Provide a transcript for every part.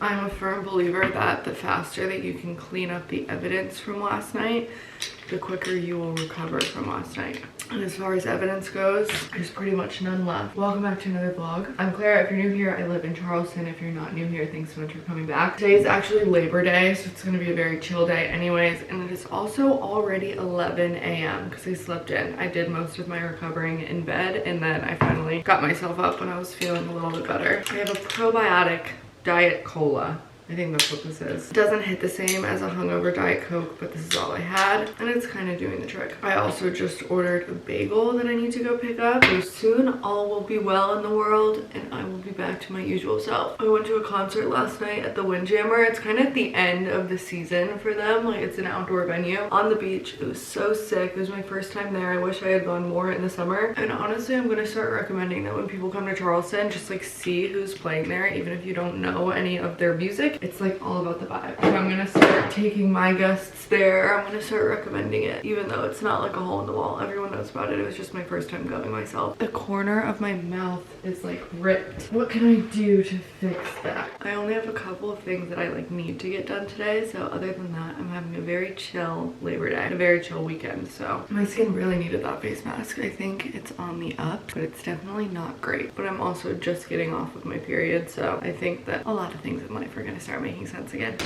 I'm a firm believer that the faster that you can clean up the evidence from last night, the quicker you will recover from last night. And as far as evidence goes, there's pretty much none left. Welcome back to another vlog. I'm Clara. If you're new here, I live in Charleston. If you're not new here, thanks so much for coming back. Today is actually Labor Day, so it's gonna be a very chill day anyways. And it is also already 11 a.m. because I slept in. I did most of my recovering in bed, and then I finally got myself up when I was feeling a little bit better. I have a probiotic diet cola. I think that's what this is. It doesn't hit the same as a hungover Diet Coke, but this is all I had, and it's kind of doing the trick. I also just ordered a bagel that I need to go pick up. So soon all will be well in the world, and I will be back to my usual self. I went to a concert last night at the Windjammer. It's kind of the end of the season for them. Like, it's an outdoor venue on the beach. It was so sick. It was my first time there. I wish I had gone more in the summer. And honestly, I'm gonna start recommending that when people come to Charleston, just like see who's playing there, even if you don't know any of their music. It's like all about the vibe. So I'm gonna start taking my guests there. I'm gonna start recommending it, even though it's not like a hole in the wall. Everyone knows about it. It was just my first time going myself. The corner of my mouth is like ripped. What can I do to fix that? I only have a couple of things that I like need to get done today. So other than that, I'm having a very chill Labor Day, a very chill weekend. So my skin really needed that face mask. I think it's on the up, but it's definitely not great. But I'm also just getting off of my period. So I think that a lot of things in life are gonna start making sense again.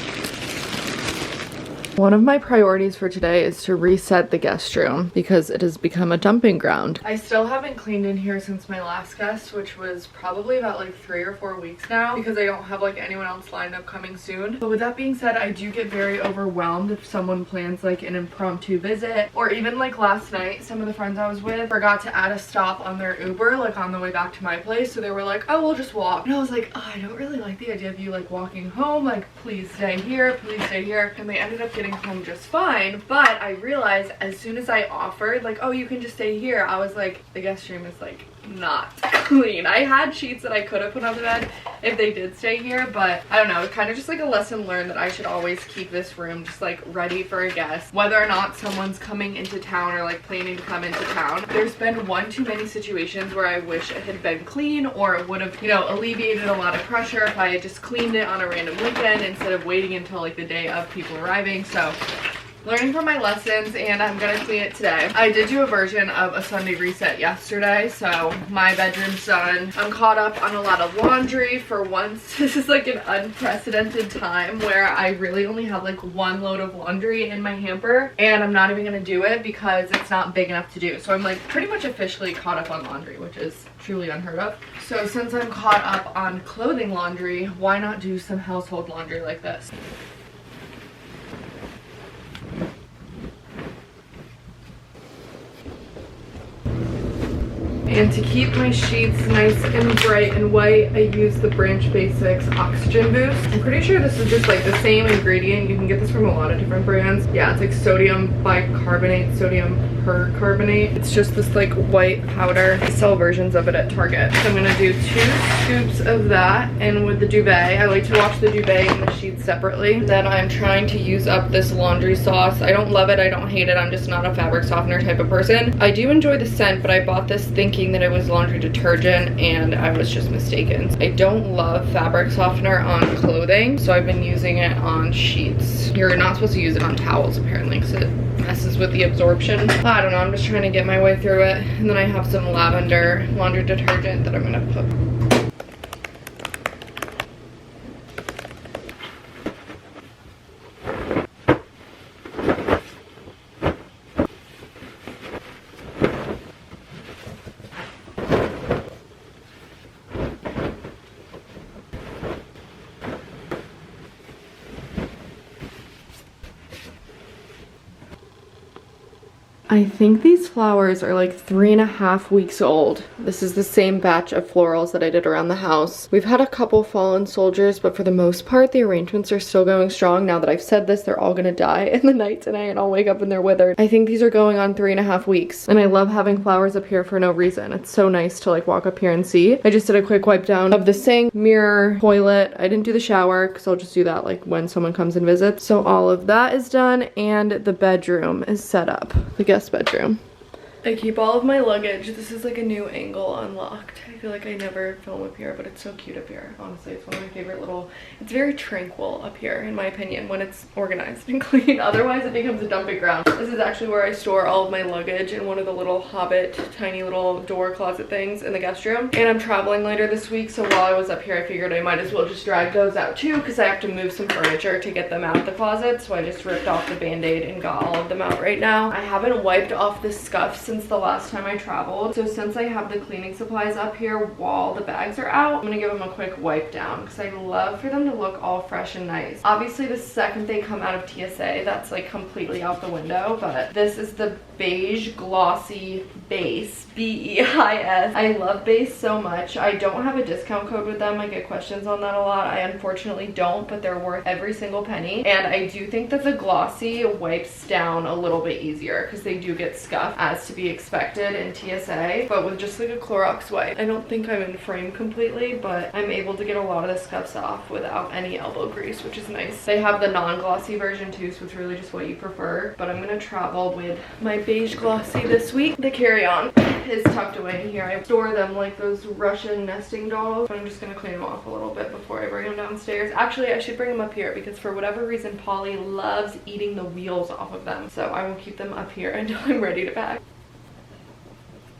One of my priorities for today is to reset the guest room because it has become a dumping ground. I still haven't cleaned in here since my last guest, which was probably about like 3 or 4 weeks now, because I don't have like anyone else lined up coming soon. But with that being said, I do get very overwhelmed if someone plans like an impromptu visit, or even like last night, some of the friends I was with forgot to add a stop on their Uber like on the way back to my place. So they were like, oh, we'll just walk. And I was like, oh, I don't really like the idea of you like walking home. Like, please stay here, please stay here. And they ended up getting home just fine, but I realized as soon as I offered like, oh, you can just stay here, I was like, the guest room is like not clean. I had sheets that I could have put on the bed if they did stay here, but I don't know, it's kind of just like a lesson learned that I should always keep this room just like ready for a guest, whether or not someone's coming into town or like planning to come into town. There's been one too many situations where I wish it had been clean, or it would have, you know, alleviated a lot of pressure if I had just cleaned it on a random weekend instead of waiting until like the day of people arriving. So learning from my lessons, and I'm gonna clean it today. I did do a version of a Sunday reset yesterday, so my bedroom's done. I'm caught up on a lot of laundry for once. This is like an unprecedented time where I really only have like 1 load of laundry in my hamper, and I'm not even gonna do it because it's not big enough to do. So I'm like pretty much officially caught up on laundry, which is truly unheard of. So since I'm caught up on clothing laundry, why not do some household laundry like this? And to keep my sheets nice and bright and white, I use the Branch Basics Oxygen Boost. I'm pretty sure this is just like the same ingredient. You can get this from a lot of different brands. Yeah, it's like sodium bicarbonate, sodium percarbonate. It's just this like white powder. They sell versions of it at Target. So I'm gonna do 2 scoops of that, and with the duvet, I like to wash the duvet and the sheets separately. Then I'm trying to use up this laundry sauce. I don't love it, I don't hate it. I'm just not a fabric softener type of person. I do enjoy the scent, but I bought this thinking that it was laundry detergent, and I was just mistaken. I don't love fabric softener on clothing, so I've been using it on sheets. You're not supposed to use it on towels apparently because it messes with the absorption. I don't know, I'm just trying to get my way through it. And then I have some lavender laundry detergent that I'm gonna put. I think these flowers are like 3.5 weeks old. This is the same batch of florals that I did around the house. We've had a couple fallen soldiers, but for the most part, the arrangements are still going strong. Now that I've said this, they're all gonna die in the night tonight and I'll wake up and they're withered. I think these are going on 3.5 weeks. And I love having flowers up here for no reason. It's so nice to like walk up here and see. I just did a quick wipe down of the sink, mirror, toilet. I didn't do the shower because I'll just do that like when someone comes and visits. So all of that is done, and the bedroom is set up. The guest bedroom. I keep all of my luggage. This is like a new angle unlocked. I feel like I never film up here, but it's so cute up here. Honestly, it's one of my favorite little, it's very tranquil up here in my opinion when it's organized and clean. Otherwise it becomes a dumping ground. This is actually where I store all of my luggage in one of the little hobbit tiny little door closet things in the guest room. And I'm traveling later this week, so while I was up here I figured I might as well just drag those out too, because I have to move some furniture to get them out of the closet. So I just ripped off the band-aid and got all of them out right now. I haven't wiped off the scuff since the last time I traveled, so since I have the cleaning supplies up here while the bags are out, I'm gonna give them a quick wipe down because I love for them to look all fresh and nice. Obviously the second they come out of TSA, that's like completely out the window, but this is the beige glossy base, B-E-I-S. I love base so much. I don't have a discount code with them. I get questions on that a lot. I unfortunately don't, but they're worth every single penny. And I do think that the glossy wipes down a little bit easier because they do get scuff as to be expected in TSA, but with just like a Clorox wipe. I don't think I'm in frame completely, but I'm able to get a lot of the scuffs off without any elbow grease, which is nice. They have the non-glossy version too, so it's really just what you prefer. But I'm gonna travel with my beige glossy this week. The carry-on is tucked away in here. I store them like those Russian nesting dolls, but I'm just gonna clean them off a little bit before I bring them downstairs. Actually, I should bring them up here because for whatever reason, Polly loves eating the wheels off of them. So I will keep them up here until I'm ready to pack.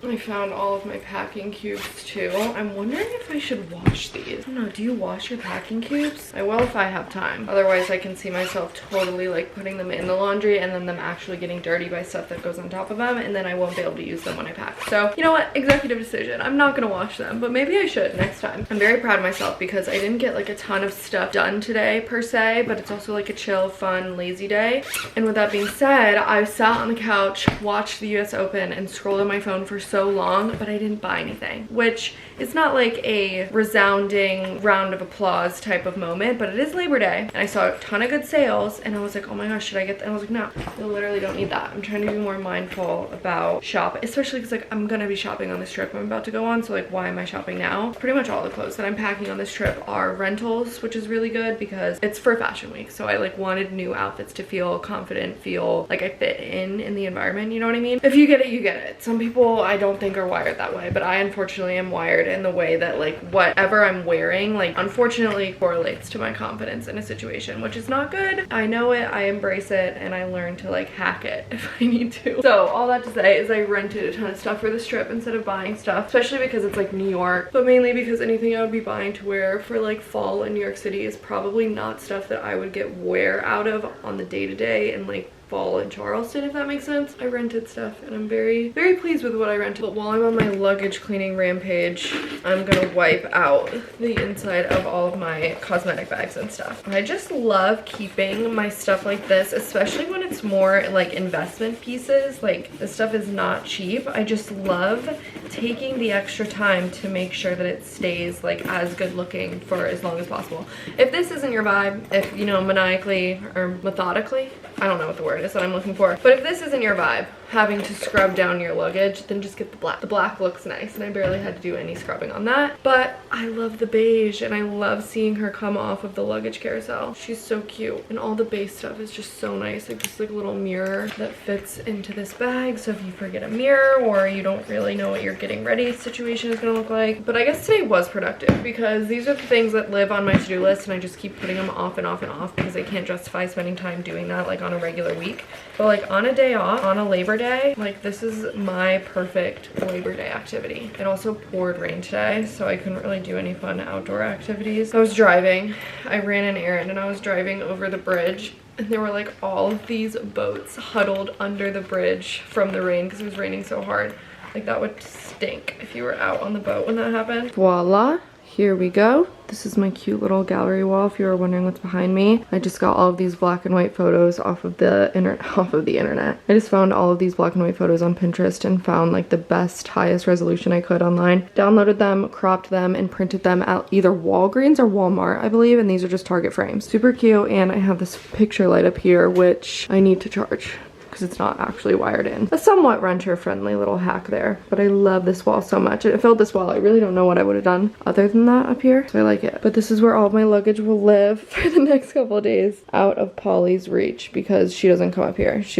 I found all of my packing cubes too. I'm wondering if I should wash these. I don't know, do you wash your packing cubes? I will if I have time. Otherwise I can see myself totally like putting them in the laundry and then them actually getting dirty by stuff that goes on top of them, and then I won't be able to use them when I pack. So you know what, executive decision. I'm not gonna wash them, but maybe I should next time. I'm very proud of myself because I didn't get like a ton of stuff done today per se, but it's also like a chill, fun, lazy day. And with that being said, I sat on the couch, watched the US Open, and scrolled on my phone for so long, but I didn't buy anything, which is not like a resounding round of applause type of moment, but it is Labor Day and I saw a ton of good sales and I was like, oh my gosh, should I get that? And I was like, no, you literally don't need that. I'm trying to be more mindful about shopping, especially because like I'm gonna be shopping on this trip I'm about to go on, so like why am I shopping now? Pretty much all the clothes that I'm packing on this trip are rentals, which is really good because it's for fashion week, so I like wanted new outfits to feel confident, feel like I fit in the environment, you know what I mean? If you get it, you get it. Some people I don't think are wired that way, but I unfortunately am wired in the way that like whatever I'm wearing like unfortunately correlates to my confidence in a situation, which is not good. I know it, I embrace it, and I learn to like hack it if I need to. So all that to say is I rented a ton of stuff for this trip instead of buying stuff, especially because it's like New York, but mainly because anything I would be buying to wear for like fall in New York City is probably not stuff that I would get wear out of on the day-to-day and like fall in Charleston, if that makes sense. I rented stuff and I'm very, very pleased with what I rented. But while I'm on my luggage cleaning rampage, I'm gonna wipe out the inside of all of my cosmetic bags and stuff. I just love keeping my stuff like this, especially when it's more like investment pieces. Like this stuff is not cheap. I just love taking the extra time to make sure that it stays like as good looking for as long as possible. If this isn't your vibe, if you know, maniacally or methodically, I don't know what the word is that I'm looking for, but if this isn't your vibe, having to scrub down your luggage, then just get the black. The black looks nice and I barely had to do any scrubbing on that. But I love the beige and I love seeing her come off of the luggage carousel. She's so cute and all the base stuff is just so nice. Like this like little mirror that fits into this bag, so if you forget a mirror or you don't really know what your getting ready situation is gonna look like. But I guess today was productive because these are the things that live on my to-do list and I just keep putting them off and off and off because I can't justify spending time doing that like on a regular week. But like on a day off, on a Labor Day, like this is my perfect Labor Day activity. It also poured rain today, so I couldn't really do any fun outdoor activities. I was driving, I ran an errand and I was driving over the bridge and there were like all of these boats huddled under the bridge from the rain because it was raining so hard. Like that would stink if you were out on the boat when that happened. Voila. Here we go. This is my cute little gallery wall if you were wondering what's behind me. I just got all of these black and white photos off of the internet. I just found all of these black and white photos on Pinterest and found like the best, highest resolution I could online. Downloaded them, cropped them, and printed them at either Walgreens or Walmart, I believe, and these are just Target frames. Super cute, and I have this picture light up here, which I need to charge because it's not actually wired in. A somewhat renter-friendly little hack there, but I love this wall so much. It filled this wall. I really don't know what I would have done other than that up here, so I like it. But this is where all of my luggage will live for the next couple of days, out of Polly's reach, because she doesn't come up here. She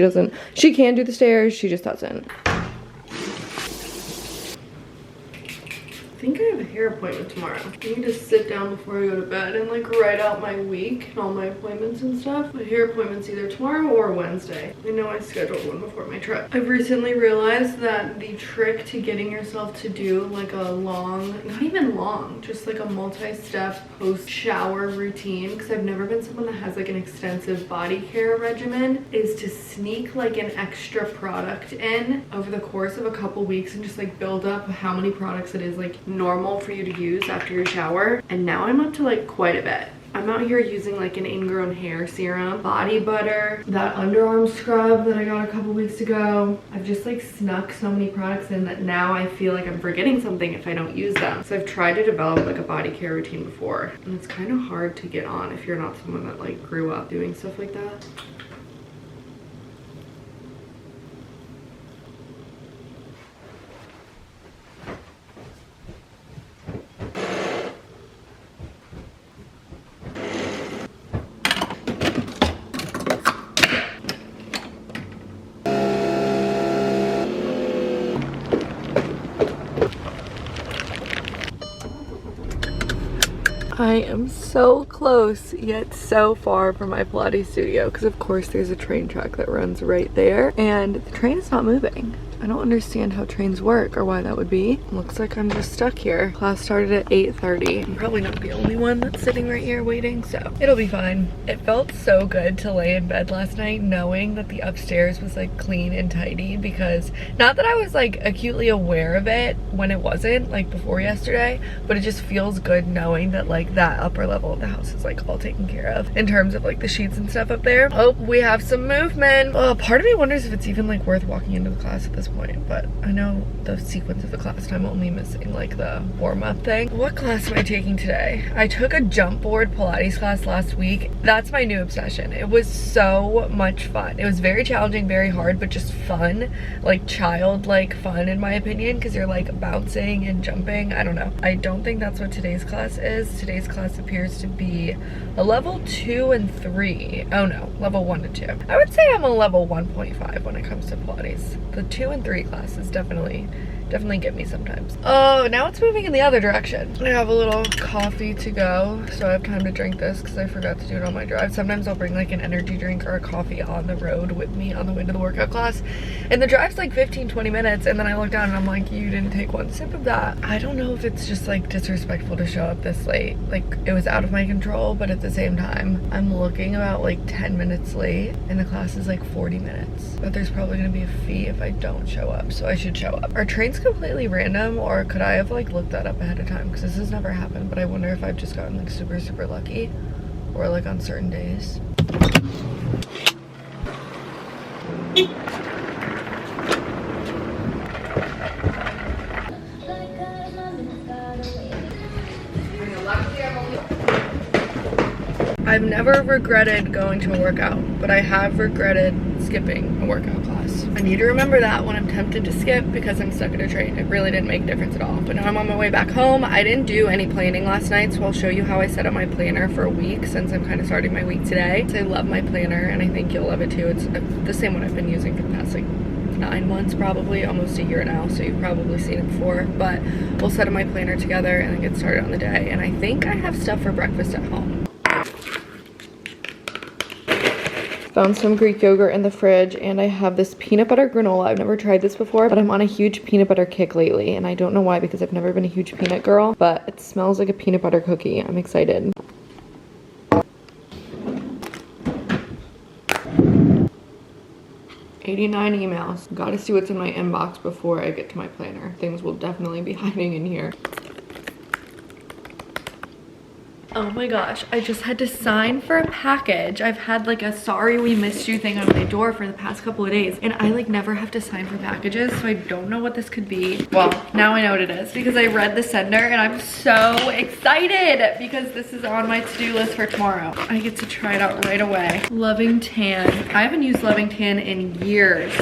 can do the stairs, she just doesn't. hair appointment tomorrow. I need to sit down before I go to bed and like write out my week and all my appointments and stuff. My hair appointment's either tomorrow or Wednesday. I know I scheduled one before my trip. I've recently realized that the trick to getting yourself to do like a long, not even long, just like a multi-step post-shower routine, because I've never been someone that has like an extensive body care regimen, is to sneak like an extra product in over the course of a couple weeks and just like build up how many products it is like normal for you to use after your shower. And now I'm up to like quite a bit. I'm out here using like an ingrown hair serum, body butter, that underarm scrub that I got a couple weeks ago. I've just like snuck so many products in that now I feel like I'm forgetting something if I don't use them. So I've tried to develop like a body care routine before, and it's kind of hard to get on if you're not someone that like grew up doing stuff like that. I am so close yet so far from my Pilates studio, because of course there's a train track that runs right there and the train is not moving. I don't understand how trains work or why that would be. Looks like I'm just stuck here. Class started at 8:30. I'm probably not the only one that's sitting right here waiting, so it'll be fine. It felt so good to lay in bed last night knowing that the upstairs was like clean and tidy, because not that I was like acutely aware of it when it wasn't, like before yesterday, but it just feels good knowing that like that upper level of the house is like all taken care of in terms of like the sheets and stuff up there. Oh, we have some movement. Part of me wonders if it's even like worth walking into the class at this point, but I know the sequence of the class, I'm only missing like the warm-up thing. What class am I taking today? I took a jump board Pilates class last week. That's my new obsession. It was so much fun. It was very challenging, very hard, but just fun, like childlike fun in my opinion, because you're like bouncing and jumping. I don't know. I don't think that's what today's class is. Today's class appears to be a level 2 and 3. Oh no, level 1 and 2. I would say I'm a level 1.5 when it comes to Pilates. The 2 and 3 classes definitely get me sometimes. Oh, now it's moving in the other direction. I have a little coffee to go, so I have time to drink this because I forgot to do it on my drive. Sometimes I'll bring like an energy drink or a coffee on the road with me on the way to the workout class, and the drive's like 15-20 minutes, and then I look down and I'm like, you didn't take one sip of that. I don't know if it's just like disrespectful to show up this late. Like, it was out of my control, but at the same time I'm looking about like 10 minutes late and the class is like 40 minutes, but there's probably gonna be a fee if I don't show up, so I should show up. Are trains completely random, or could I have like looked that up ahead of time? Because this has never happened, but I wonder if I've just gotten like super lucky, or like on certain days. I've never regretted going to a workout, but I have regretted skipping a workout class. I need to remember that when I'm tempted to skip because I'm stuck at a train. It really didn't make a difference at all. But now I'm on my way back home. I didn't do any planning last night, so I'll show you how I set up my planner for a week since I'm kind of starting my week today. So I love my planner, and I think you'll love it too. It's the same one I've been using for the past like 9 months, probably almost a year now, so you've probably seen it before. But we'll set up my planner together and then get started on the day. And I think I have stuff for breakfast at home. Found some Greek yogurt in the fridge, and I have this peanut butter granola. I've never tried this before, but I'm on a huge peanut butter kick lately, and I don't know why because I've never been a huge peanut girl, but it smells like a peanut butter cookie. I'm excited. $89 emails. Gotta see what's in my inbox before I get to my planner. Things will definitely be hiding in here. Oh my gosh, I just had to sign for a package. I've had like a sorry we missed you thing on my door for the past couple of days, and I like never have to sign for packages, so I don't know what this could be. Well, now I know what it is because I read the sender, and I'm so excited because this is on my to-do list for tomorrow. I get to try it out right away. Loving Tan. I haven't used Loving Tan in years,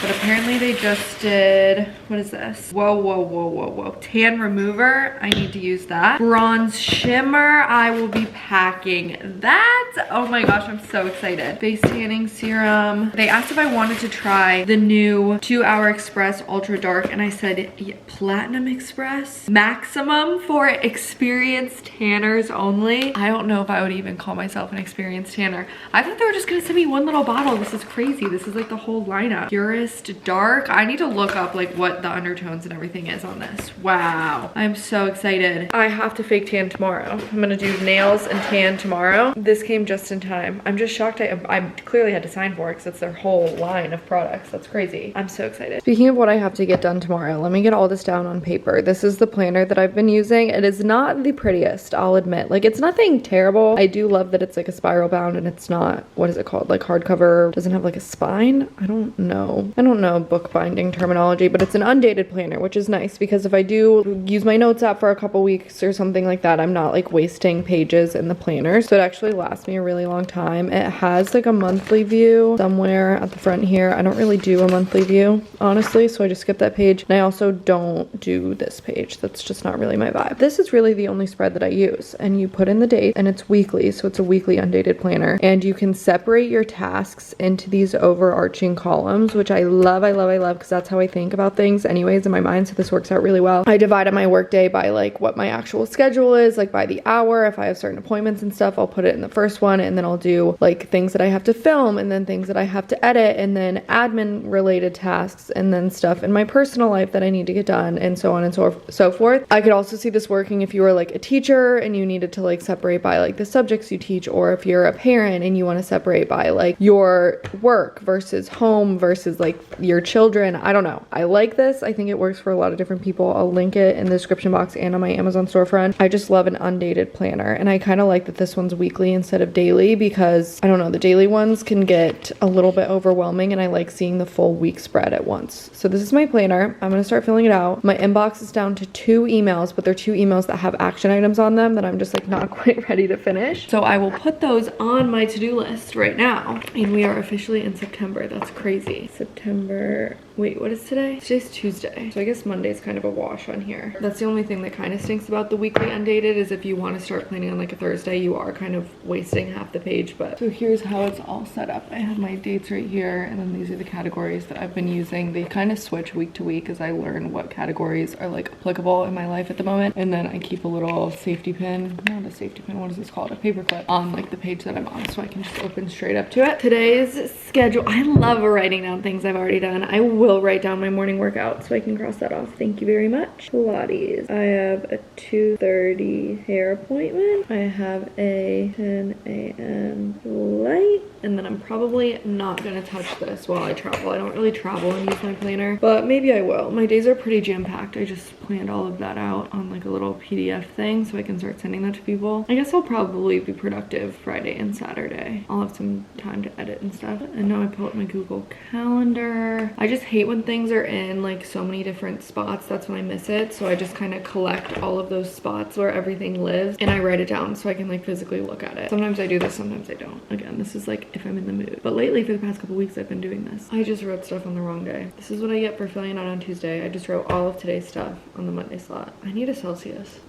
but apparently they just did, what is this? Whoa. Tan remover, I need to use that. Bronze shimmer, I will be packing that. Oh my gosh, I'm so excited. Face tanning serum. They asked if I wanted to try the new 2 Hour Express Ultra Dark, and I said, yeah, Platinum Express? Maximum for experienced tanners only. I don't know if I would even call myself an experienced tanner. I thought they were just gonna send me one little bottle. This is crazy. This is like the whole lineup. Purest Dark. I need to look up like what the undertones and everything is on this. Wow. I'm so excited. I have to fake tan tomorrow. I'm gonna do nails and tan tomorrow. This came just in time. I'm just shocked I clearly had to sign for it because it's their whole line of products. That's crazy. I'm so excited. Speaking of what I have to get done tomorrow, let me get all this down on paper. This is the planner that I've been using. It is not the prettiest, I'll admit. Like, it's nothing terrible. I do love that it's like a spiral bound and it's not, what is it called? Like hardcover, doesn't have like a spine. I don't know bookbinding terminology, but it's an undated planner, which is nice because if I do use my notes app for a couple weeks or something like that, I'm not like wasting pages in the planner. So it actually lasts me a really long time. It has like a monthly view somewhere at the front here. I don't really do a monthly view, honestly, so I just skip that page. And I also don't do this page. That's just not really my vibe. This is really the only spread that I use, and you put in the date and it's weekly, so it's a weekly undated planner, and you can separate your tasks into these overarching columns, which I love because that's how I think about things anyways in my mind, so this works out really well. I divided my workday by like what my actual schedule is, like by the hour. If I have certain appointments and stuff, I'll put it in the first one, and then I'll do like things that I have to film, and then things that I have to edit, and then admin related tasks, and then stuff in my personal life that I need to get done, and so on and so forth. I could also see this working if you were like a teacher and you needed to like separate by like the subjects you teach, or if you're a parent and you want to separate by like your work versus home versus like your children. I don't know. I like this. I think it works for a lot of different people. I'll link it in the description box and on my Amazon storefront. I just love an undated planner, and I kind of like that this one's weekly instead of daily because I don't know, the daily ones can get a little bit overwhelming, and I like seeing the full week spread at once. So this is my planner. I'm going to start filling it out. My inbox is down to 2 emails, but they're 2 emails that have action items on them that I'm just like not quite ready to finish. So I will put those on my to-do list right now. And we are officially in September. That's crazy. September, wait, what is today? Today's Tuesday. So I guess Monday's kind of a wash on here. That's the only thing that kind of stinks about the weekly undated is if you want to start planning on like a Thursday, you are kind of wasting half the page. But so here's how it's all set up. I have my dates right here, and then these are the categories that I've been using. They kind of switch week to week as I learn what categories are like applicable in my life at the moment. And then I keep a little safety pin, not a safety pin, what is this called? A paper clip on like the page that I'm on, so I can just open straight up to it. Today's schedule, I love writing down things I've already done. I will write down my morning workout so I can cross that off. Thank you very much. Pilates. I have a 2:30 hair appointment. I have a 10 a.m. light. And then I'm probably not gonna touch this while I travel. I don't really travel and use my planner, but maybe I will. My days are pretty jam-packed. I just planned all of that out on like a little PDF thing so I can start sending that to people. I guess I'll probably be productive Friday and Saturday. I'll have some time to edit and stuff. And now I pull up my Google Calendar. I just hate when things are in like so many different spots. That's when I miss it. So I just kind of collect all of those spots where everything lives and I write it down so I can like physically look at it. Sometimes I do this, sometimes I don't. Again, this is like if I'm in the mood. But lately for the past couple weeks I've been doing this. I just wrote stuff on the wrong day. This is what I get for filling it out on Tuesday. I just wrote all of today's stuff on the Monday slot. I need a Celsius.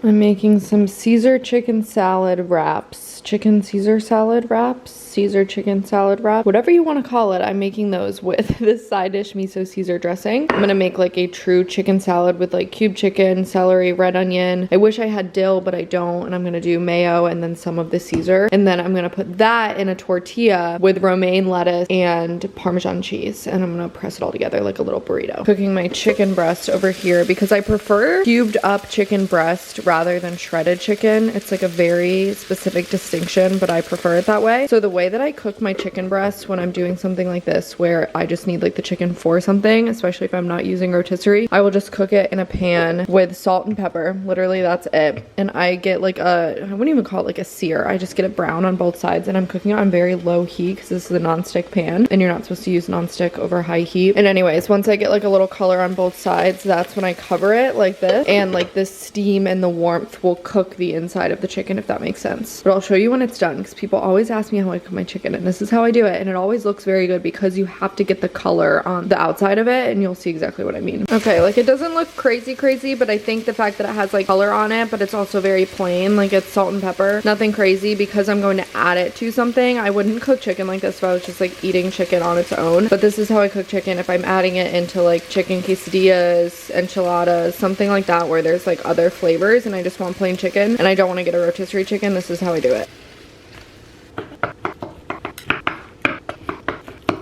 I'm making some Caesar chicken salad wraps. Chicken Caesar salad wraps. Caesar chicken salad wrap, whatever you want to call it. I'm making those with this side dish miso Caesar dressing. I'm gonna make like a true chicken salad with like cubed chicken, celery, red onion. I wish I had dill, but I don't. And I'm gonna do mayo and then some of the Caesar. And then I'm gonna put that in a tortilla with romaine lettuce and Parmesan cheese. And I'm gonna press it all together like a little burrito. Cooking my chicken breast over here because I prefer cubed up chicken breast rather than shredded chicken. It's like a very specific distinction, but I prefer it that way. So the way that I cook my chicken breast when I'm doing something like this where I just need like the chicken for something, especially if I'm not using rotisserie, I will just cook it in a pan with salt and pepper. Literally that's it. And I get like a, I wouldn't even call it like a sear. I just get it brown on both sides, and I'm cooking it on very low heat because this is a non-stick pan and you're not supposed to use non-stick over high heat. And anyways, once I get like a little color on both sides, that's when I cover it like this, and like this steam and the warmth will cook the inside of the chicken, if that makes sense. But I'll show you when it's done because people always ask me how I cook my chicken, and this is how I do it, and it always looks very good because you have to get the color on the outside of it, and you'll see exactly what I mean. Okay, like it doesn't look crazy, but I think the fact that it has like color on it, but it's also very plain, like it's salt and pepper, nothing crazy, because I'm going to add it to something. I wouldn't cook chicken like this if I was just like eating chicken on its own, but this is how I cook chicken if I'm adding it into like chicken quesadillas, enchiladas, something like that, where there's like other flavors and I just want plain chicken and I don't want to get a rotisserie chicken. This is how I do it.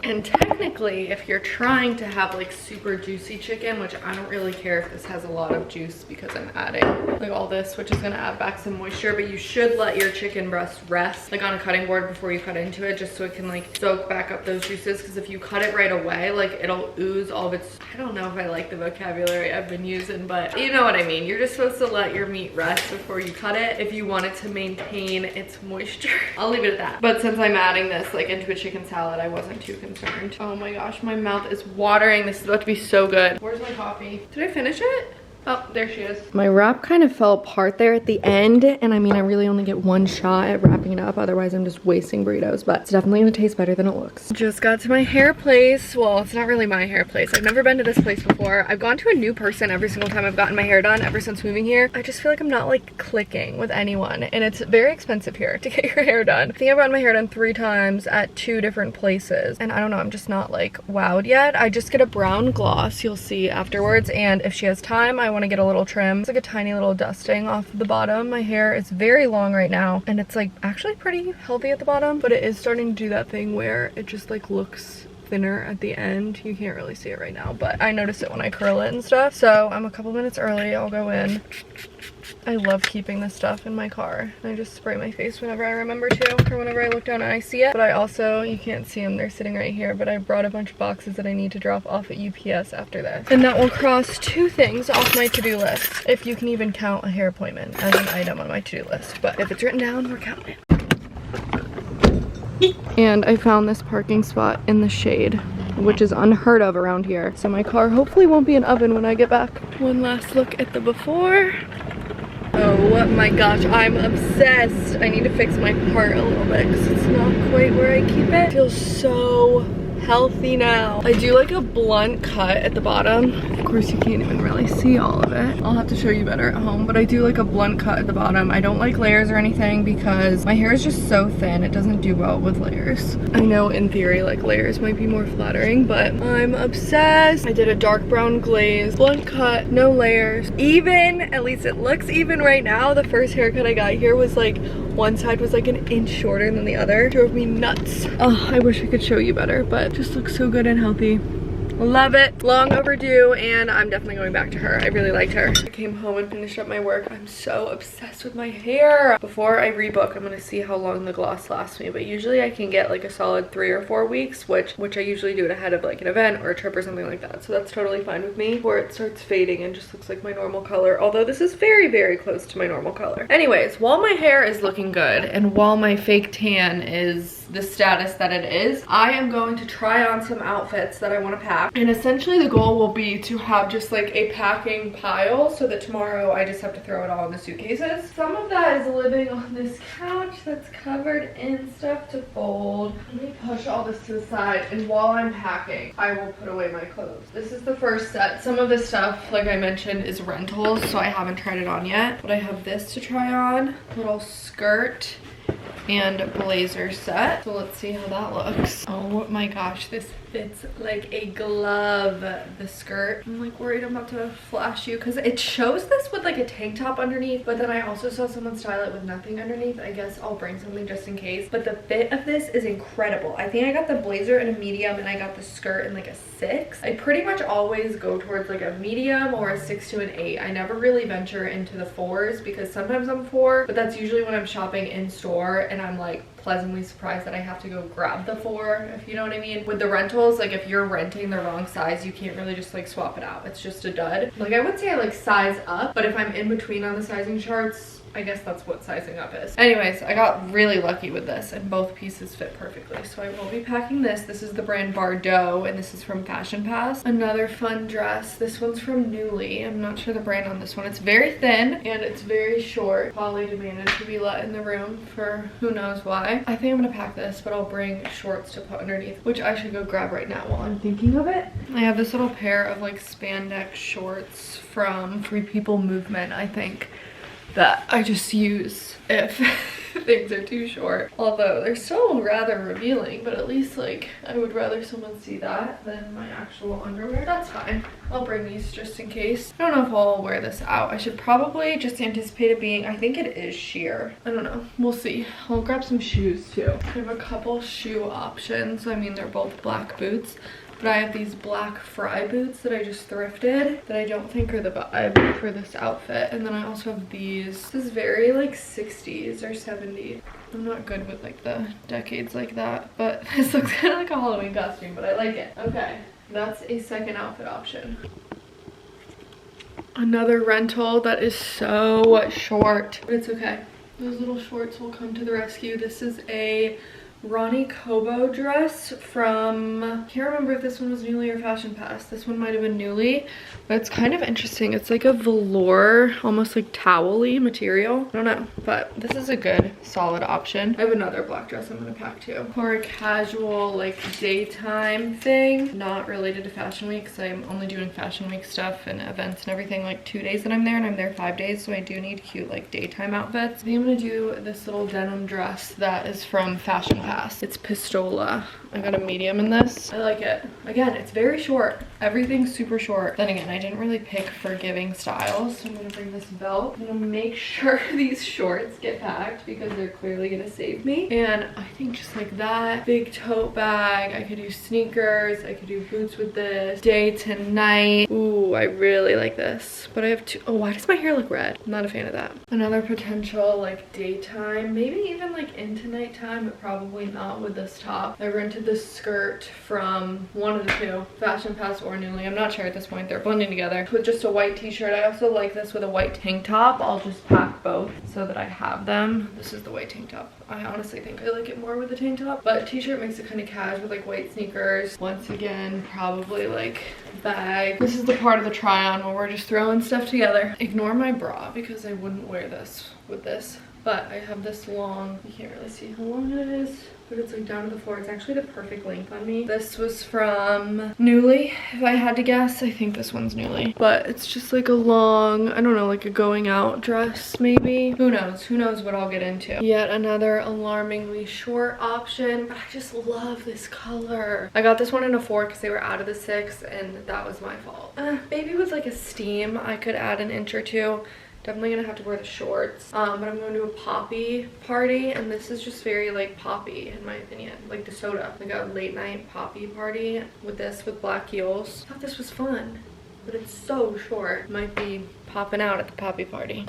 And technically, if you're trying to have like super juicy chicken, which I don't really care if this has a lot of juice because I'm adding like all this, which is gonna add back some moisture, but you should let your chicken breast rest like on a cutting board before you cut into it, just so it can like soak back up those juices, because if you cut it right away, like it'll ooze all of its, I don't know if I like the vocabulary I've been using, but you know what I mean. You're just supposed to let your meat rest before you cut it if you want it to maintain its moisture. I'll leave it at that. But since I'm adding this like into a chicken salad, I wasn't too concerned. Oh my gosh, my mouth is watering. This is about to be so good. Where's my coffee? Did I finish it? Oh, there she is. My wrap kind of fell apart there at the end, and I mean, I really only get one shot at wrapping it up, otherwise I'm just wasting burritos, but it's definitely gonna taste better than it looks. Just got to my hair place. Well, it's not really my hair place. I've never been to this place before. I've gone to a new person every single time I've gotten my hair done ever since moving here. I just feel like I'm not like clicking with anyone, and it's very expensive here to get your hair done. I think I've gotten my hair done 3 times at 2 different places, and I don't know, I'm just not like wowed yet. I just get a brown gloss, you'll see afterwards, and if she has time, I want to get a little trim. It's like a tiny little dusting off the bottom. My hair is very long right now, and it's like actually pretty healthy at the bottom, but it is starting to do that thing where it just like looks thinner at the end. You can't really see it right now, but I notice it when I curl it and stuff. So I'm a couple minutes early. I'll go in. I love keeping this stuff in my car. I just spray my face whenever I remember to, or whenever I look down and I see it. But I also, you can't see them, they're sitting right here, but I brought a bunch of boxes that I need to drop off at UPS after this. And that will cross 2 things off my to-do list, if you can even count a hair appointment as an item on my to-do list. But if it's written down, we're counting it. And I found this parking spot in the shade, which is unheard of around here. So my car hopefully won't be an oven when I get back. One last look at the before. Oh my gosh, I'm obsessed. I need to fix my part a little bit because it's not quite where I keep it. It feels so healthy now. I do like a blunt cut at the bottom. Of course, you can't even really see all of it. I'll have to show you better at home, but I do like a blunt cut at the bottom. I don't like layers or anything because my hair is just so thin. It doesn't do well with layers. I know in theory, like layers might be more flattering, but I'm obsessed. I did a dark brown glaze, blunt cut, no layers. Even, at least it looks even right now. The first haircut I got here was like, one side was like an inch shorter than the other. It drove me nuts. Oh, I wish I could show you better, but it just looks so good and healthy. Love it. Long overdue, and I'm definitely going back to her. I really liked her. I came home and finished up my work. I'm so obsessed with my hair. Before I rebook, I'm gonna see how long the gloss lasts me, but usually I can get like a solid 3 or 4 weeks, which I usually do it ahead of like an event or a trip or something like that. So that's totally fine with me, before it starts fading and just looks like my normal color, although this is very, very close to my normal color. Anyways, while my hair is looking good and while my fake tan is the status that it is, I am going to try on some outfits that I want to pack, and essentially the goal will be to have just like a packing pile so that tomorrow I just have to throw it all in the suitcases. Some of that is living on this couch that's covered in stuff to fold. Let me push all this to the side, and while I'm packing, I will put away my clothes. This is the first set. Some of this stuff, like I mentioned, is rentals, so I haven't tried it on yet, but I have this to try on, little skirt and blazer set. So let's see how that looks. Oh my gosh, this fits like a glove, the skirt. I'm like worried I'm about to flash you because it shows this with like a tank top underneath, but then I also saw someone style it with nothing underneath. I guess I'll bring something just in case, but the fit of this is incredible. I think I got the blazer in a medium and I got the skirt in like a 6. I pretty much always go towards like a medium or a 6 to an 8. I never really venture into the 4s because sometimes I'm 4, but that's usually when I'm shopping in store and I'm like pleasantly surprised that I have to go grab the 4, if you know what I mean. With the rentals, like if you're renting the wrong size, you can't really just like swap it out. It's just a dud. Like I would say I like size up, but if I'm in between on the sizing charts, I guess that's what sizing up is. Anyways, I got really lucky with this and both pieces fit perfectly. So I will be packing this. This is the brand Bardot and this is from Fashion Pass. Another fun dress. This one's from Nuuly. I'm not sure the brand on this one. It's very thin and it's very short. Polly demanded to be let in the room for who knows why. I think I'm gonna pack this, but I'll bring shorts to put underneath, which I should go grab right now while I'm thinking of it. I have this little pair of like spandex shorts from Free People Movement, I think, that I just use if things are too short. Although they're still rather revealing, but at least like I would rather someone see that than my actual underwear. That's fine. I'll bring these just in case. I don't know if I'll wear this out. I should probably just anticipate it being, I think it is sheer. I don't know. We'll see. I'll grab some shoes too. I have a couple shoe options. I mean, they're both black boots. But I have these black Fry boots that I just thrifted that I don't think are the vibe for this outfit. And then I also have these. This is very like 60s or 70s. I'm not good with like the decades like that, but this looks kind of like a Halloween costume, but I like it. Okay, that's a second outfit option. Another rental that is so short, but it's okay. Those little shorts will come to the rescue. This is a Ronnie Kobo dress from, I can't remember if this one was Nuuly or Fashion Pass. This one might have been Nuuly, but it's kind of interesting. It's like a velour, almost like towel-y material. I don't know, but this is a good, solid option. I have another black dress I'm gonna pack too. For a casual, like daytime thing, not related to Fashion Week, because I'm only doing Fashion Week stuff and events and everything like 2 days that I'm there, and I'm there 5 days, so I do need cute like daytime outfits. I think I'm gonna do this little denim dress that is from Fashion Pass. It's Pistola. I got a medium in this. I like it. Again, it's very short. Everything's super short. Then again, I didn't really pick forgiving styles, so I'm gonna bring this belt. I'm gonna make sure these shorts get packed because they're clearly gonna save me. And I think just like that, big tote bag. I could do sneakers. I could do boots with this. Day to night. Ooh, I really like this. But I have two. Oh, why does my hair look red? I'm not a fan of that. Another potential like daytime, maybe even like into nighttime, but probably not with this top. I rented this skirt from one of the two, Fashion Pass or Nuuly. I'm not sure at this point. They're blending together with just a white t-shirt. I also like this with a white tank top. I'll just pack both so that I have them. This is the white tank top. I honestly think I like it more with the tank top, but t-shirt makes it kind of casual with like white sneakers. Once again, probably like bag. This is the part of the try-on where we're just throwing stuff together. Ignore my bra because I wouldn't wear this with this. But I have this long, you can't really see how long it is, but it's like down to the floor. It's actually the perfect length on me. This was from Nuuly, if I had to guess. I think this one's Nuuly. But it's just like a long, I don't know, like a going out dress maybe. Who knows? Who knows what I'll get into. Yet another alarmingly short option, but I just love this color. I got this one in a 4 because they were out of the 6 and that was my fault. Maybe with like a steam, I could add an inch or two. Definitely gonna have to wear the shorts, but I'm going to a poppy party, and this is just very like poppy in my opinion, like DeSoto, like a late night poppy party with this with black heels. I thought this was fun, but it's so short. Might be popping out at the poppy party.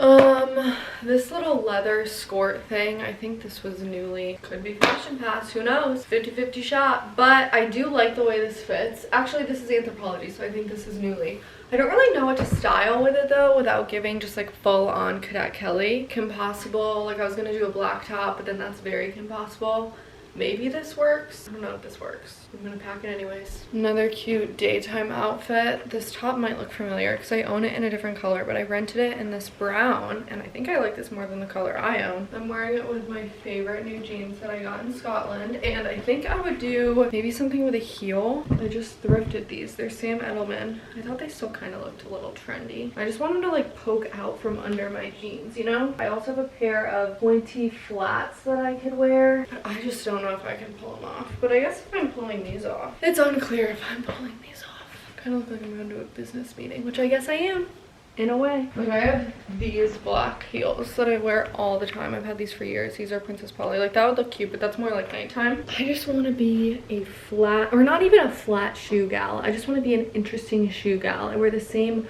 This little leather skirt thing, I think this was Nuuly. Could be Fashion Pass, who knows? 50-50 shot, but I do like the way this fits. Actually, this is Anthropologie, so I think this is Nuuly. I don't really know what to style with it though without giving just like full on Cadet Kelly. Kim Possible, like I was gonna do a black top, but then that's very Kim Possible. Maybe this works. I don't know if this works. I'm gonna pack it anyways. Another cute daytime outfit. This top might look familiar because I own it in a different color, but I rented it in this brown, and I think I like this more than the color I own. I'm wearing it with my favorite new jeans that I got in Scotland, and I think I would do maybe something with a heel. I just thrifted these. They're Sam Edelman. I thought they still kind of looked a little trendy. I just want them to like poke out from under my jeans, you know? I also have a pair of pointy flats that I could wear, but I just don't know if I can pull them off. But I guess if I'm pulling these off, it's unclear if I'm pulling these off. Kind of look like I'm going to a business meeting, which I guess I am in a way. Like I have these black heels that I wear all the time. I've had these for years. These are Princess Polly. Like that would look cute, but that's more like nighttime. I just want to be a flat, or not even a flat shoe gal. I just want to be an interesting shoe gal. I wear the same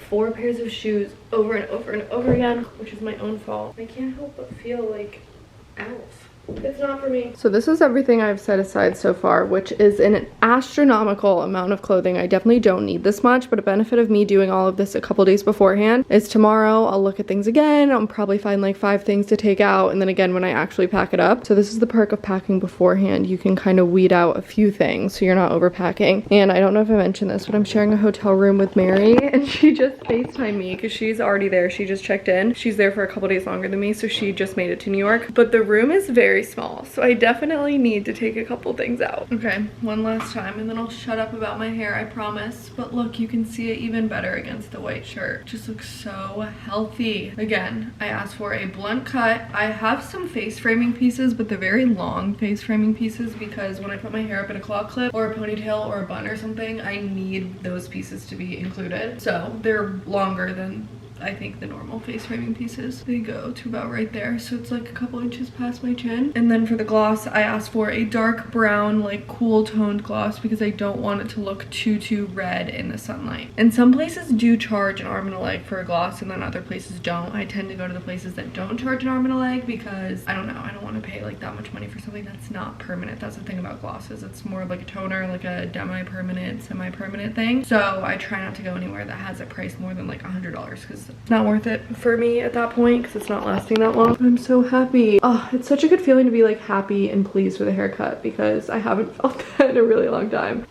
4 pairs of shoes over and over and over again, which is my own fault. I can't help but feel like Elf. It's not for me. So this is everything I've set aside so far, which is an astronomical amount of clothing. I definitely don't need this much, but a benefit of me doing all of this a couple days beforehand is tomorrow I'll look at things again. I'll probably find like 5 things to take out, and then again when I actually pack it up. So this is the perk of packing beforehand. You can kind of weed out a few things so you're not overpacking. And I don't know if I mentioned this, but I'm sharing a hotel room with Mary, and she just FaceTimed me because she's already there. She just checked in. She's there for a couple days longer than me, so she just made it to New York. But the room is very small, so I definitely need to take a couple things out. Okay, one last time and then I'll shut up about my hair, I promise. But look, you can see it even better against the white shirt. Just looks so healthy. Again, I asked for a blunt cut. I have some face framing pieces, but they're very long face framing pieces because when I put my hair up in a claw clip or a ponytail or a bun or something, I need those pieces to be included. So they're longer than I think the normal face framing pieces. They go to about right there, so it's like a couple inches past my chin. And then for the gloss, I asked for a dark brown, like cool toned gloss because I don't want it to look too red in the sunlight. And some places do charge an arm and a leg for a gloss, and then other places don't. I tend to go to the places that don't charge an arm and a leg because I don't know, I don't want to pay like that much money for something that's not permanent. That's the thing about glosses. It's more of like a toner, like a demi-permanent, semi-permanent thing. So I try not to go anywhere that has a price more than like $100 because it's not worth it for me at that point because it's not lasting that long. I'm so happy. Oh, it's such a good feeling to be like happy and pleased with a haircut because I haven't felt that in a really long time.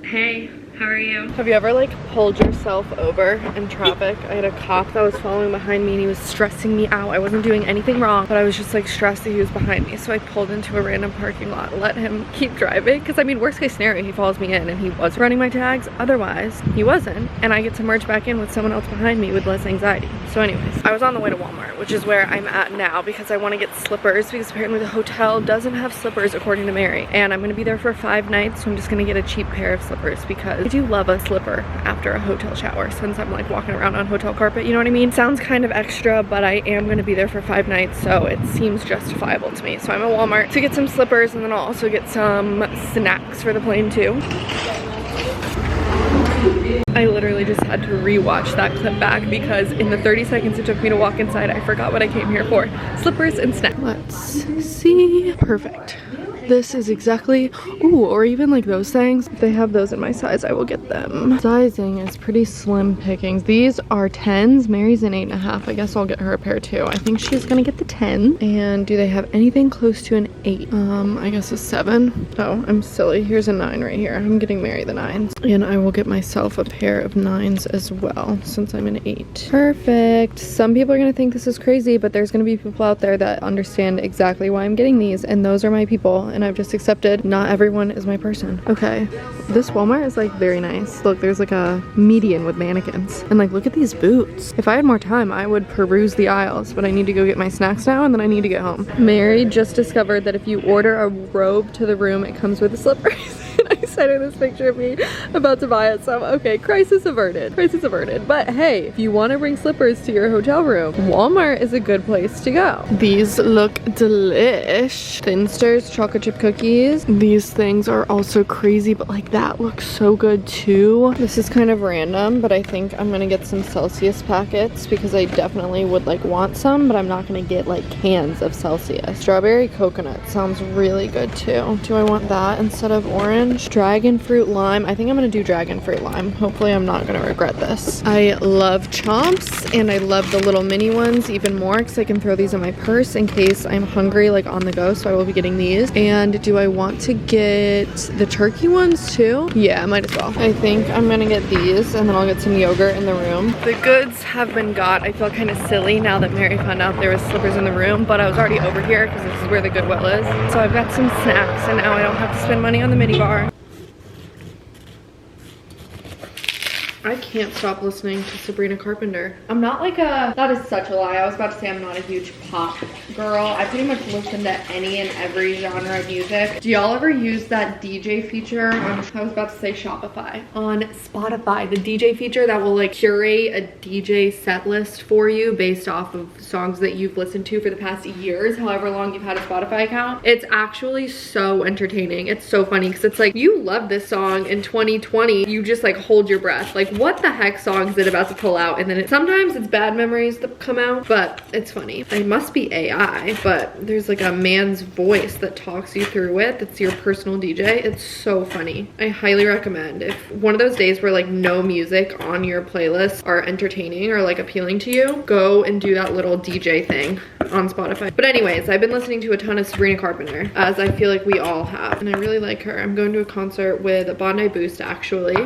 Hey, how are you? Have you ever like pulled yourself over in traffic? I had a cop that was following behind me and he was stressing me out. I wasn't doing anything wrong, but I was just like stressed that he was behind me. So I pulled into a random parking lot, let him keep driving. Because I mean, worst case scenario, he follows me in and he was running my tags. Otherwise, he wasn't. And I get to merge back in with someone else behind me with less anxiety. So anyways, I was on the way to Walmart, which is where I'm at now because I want to get slippers because apparently the hotel doesn't have slippers according to Mary. And I'm going to be there for 5 nights, so I'm just going to get a cheap pair of slippers because I do love a slipper after a hotel shower since I'm like walking around on hotel carpet, you know what I mean? Sounds kind of extra, but I am going to be there for 5 nights, so it seems justifiable to me. So I'm at Walmart to get some slippers, and then I'll also get some snacks for the plane too. I literally just had to rewatch that clip back because in the 30 seconds it took me to walk inside, I forgot what I came here for. Slippers and snacks. Let's see. Perfect. This is exactly, ooh, or even like those things. If they have those in my size, I will get them. Sizing is pretty slim pickings. These are 10s. Mary's an 8.5. I guess I'll get her a pair too. I think she's gonna get the 10. And do they have anything close to an 8? I guess a 7. Oh, I'm silly. Here's a 9 right here. I'm getting Mary the 9s. And I will get myself a pair of 9s as well since I'm an 8. Perfect. Some people are gonna think this is crazy, but there's gonna be people out there that understand exactly why I'm getting these, and those are my people. And I've just accepted not everyone is my person. Okay, this Walmart is like very nice. Look, there's like a median with mannequins, and like look at these boots. If I had more time, I would peruse the aisles, but I need to go get my snacks now and then I need to get home. Mary just discovered that if you order a robe to the room, it comes with the slippers. I sent her this picture of me about to buy it, so okay, crisis averted. Crisis averted. But hey, if you want to bring slippers to your hotel room, Walmart is a good place to go. These look delish. Thinsters chocolate chip cookies. These things are also crazy, but like that looks so good too. This is kind of random, but I think I'm gonna get some Celsius packets because I definitely would like want some, but I'm not gonna get like cans of Celsius. Strawberry coconut sounds really good too. Do I want that instead of orange? Dragon fruit lime. I think I'm gonna do dragon fruit lime. Hopefully I'm not gonna regret this. I love chomps, and I love the little mini ones even more because I can throw these in my purse in case I'm hungry like on the go, so I will be getting these. And do I want to get the turkey ones too? Yeah, I might as well. I think I'm gonna get these, and then I'll get some yogurt in the room. The goods have been got. I feel kind of silly now that Mary found out there was slippers in the room, but I was already over here because this is where the Goodwill is. So I've got some snacks, and now I don't have to spend money on the mini bar. I can't stop listening to Sabrina Carpenter. I'm not like a, that is such a lie. I was about to say I'm not a huge pop girl. I pretty much listen to any and every genre of music. Do y'all ever use that DJ feature on, I was about to say Shopify, on Spotify, the DJ feature that will like curate a DJ set list for you based off of songs that you've listened to for the past years, however long you've had a Spotify account? It's actually so entertaining. It's so funny because it's like, you love this song in 2020. You just like hold your breath. Like, what the heck song is it about to pull out? And then sometimes it's bad memories that come out, but it's funny. It must be AI, but there's like a man's voice that talks you through it. That's your personal DJ. It's so funny. I highly recommend. If one of those days where like no music on your playlist are entertaining or like appealing to you, go and do that little DJ thing on Spotify. But anyways, I've been listening to a ton of Sabrina Carpenter, as I feel like we all have, and I really like her. I'm going to a concert with Bondi Boost actually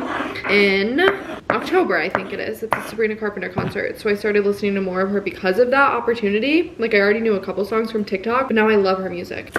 in October, I think it is. It's a Sabrina Carpenter concert, so I started listening to more of her because of that opportunity. Like, I already knew a couple songs from TikTok, but now I love her music.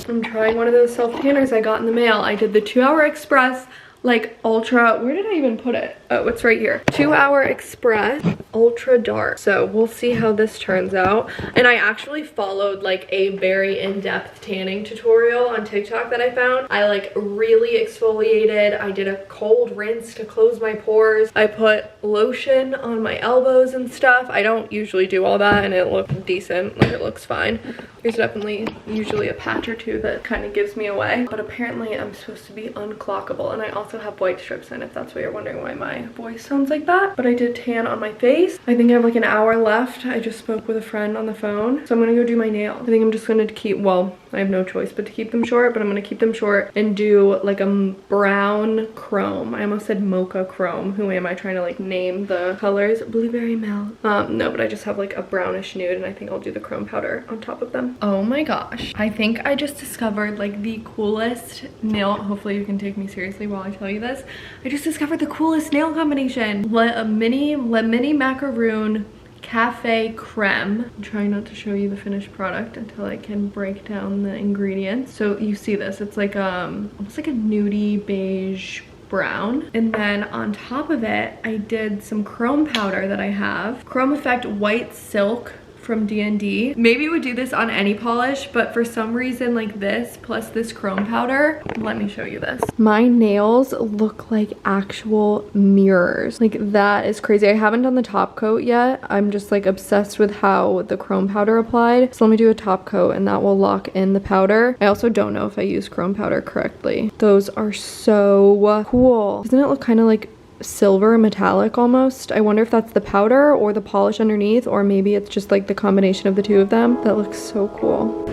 I'm trying one of those self-tanners I got in the mail. I did the 2-Hour Express, like ultra, where did I even put it? Oh, it's right here. 2-Hour Express Ultra Dark. So we'll see how this turns out. And I actually followed like a very in-depth tanning tutorial on TikTok that I found. I like really exfoliated. I did a cold rinse to close my pores. I put lotion on my elbows and stuff. I don't usually do all that, and it looked decent. Like, it looks fine. There's definitely usually a patch or two that kind of gives me away, but apparently I'm supposed to be unclockable, and I also have white strips in, if that's why you're wondering why my voice sounds like that. But I did tan on my face. I think I have like an hour left. I just spoke with a friend on the phone, so I'm gonna go do my nails. I think I'm just gonna keep, well, I have no choice but to keep them short, but I'm gonna keep them short and do like a brown chrome. I almost said mocha chrome. Who am I trying to like name the colors? Blueberry melt. No, but I just have like a brownish nude, and I think I'll do the chrome powder on top of them. Oh my gosh, I think I just discovered like the coolest nail, hopefully you can take me seriously while I tell you this. I just discovered the coolest nail combination. Le Mini Macaroon Cafe Creme. I'm trying not to show you the finished product until I can break down the ingredients. So you see this, it's like almost like a nudie beige brown, and then on top of it I did some chrome powder that I have. Chrome Effect White Silk from D&D. Maybe it would do this on any polish, but for some reason like this plus this chrome powder, let me show you this. My nails look like actual mirrors. Like, that is crazy. I haven't done the top coat yet. I'm just like obsessed with how the chrome powder applied. So let me do a top coat, and that will lock in the powder. I also don't know if I use chrome powder correctly. Those are so cool. Doesn't it look kind of like silver metallic almost? I wonder if that's the powder or the polish underneath, or maybe it's just like the combination of the two of them. That looks so cool.